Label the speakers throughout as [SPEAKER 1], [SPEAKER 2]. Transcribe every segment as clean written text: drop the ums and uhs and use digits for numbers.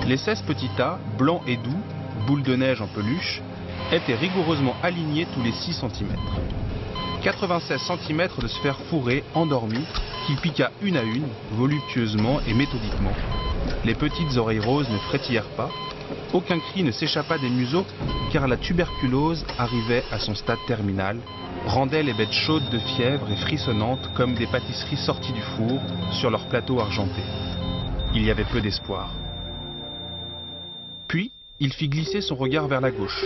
[SPEAKER 1] Les 16 petits tas, blancs et doux, boules de neige en peluche, étaient rigoureusement alignés tous les 6 cm. 96 cm de sphères fourrées, endormies, qu'il piqua une à une, voluptueusement et méthodiquement. Les petites oreilles roses ne frétillèrent pas, aucun cri ne s'échappa des museaux, car la tuberculose arrivait à son stade terminal, rendait les bêtes chaudes de fièvre et frissonnantes comme des pâtisseries sorties du four sur leur plateau argenté. Il y avait peu d'espoir. Puis, il fit glisser son regard vers la gauche,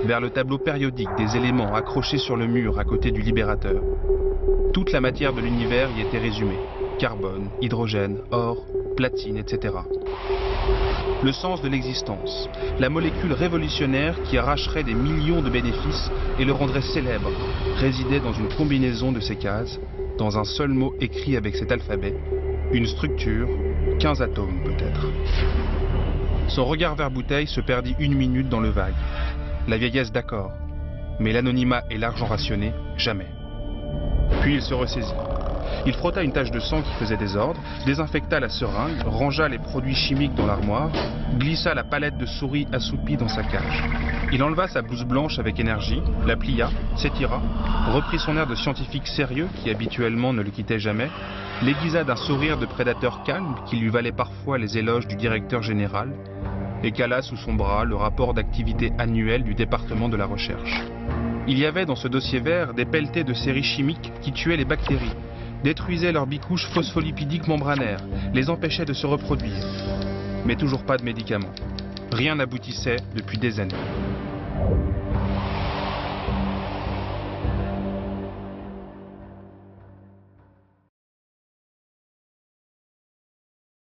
[SPEAKER 1] vers le tableau périodique des éléments accrochés sur le mur à côté du libérateur. Toute la matière de l'univers y était résumée. Carbone, hydrogène, or, platine, etc. Le sens de l'existence, la molécule révolutionnaire qui arracherait des millions de bénéfices et le rendrait célèbre, résidait dans une combinaison de ces cases, dans un seul mot écrit avec cet alphabet, une structure, 15 atomes peut-être. Son regard vers Bouteille se perdit une minute dans le vague. La vieillesse d'accord, mais l'anonymat et l'argent rationné, jamais. Puis il se ressaisit. Il frotta une tache de sang qui faisait désordre, désinfecta la seringue, rangea les produits chimiques dans l'armoire, glissa la palette de souris assoupie dans sa cage. Il enleva sa blouse blanche avec énergie, la plia, s'étira, reprit son air de scientifique sérieux qui habituellement ne le quittait jamais, l'aiguisa d'un sourire de prédateur calme qui lui valait parfois les éloges du directeur général, et cala sous son bras le rapport d'activité annuel du département de la recherche. Il y avait dans ce dossier vert des pelletées de séries chimiques qui tuaient les bactéries, détruisaient leurs bicouches phospholipidiques membranaires, les empêchaient de se reproduire. Mais toujours pas de médicaments. Rien n'aboutissait depuis des années.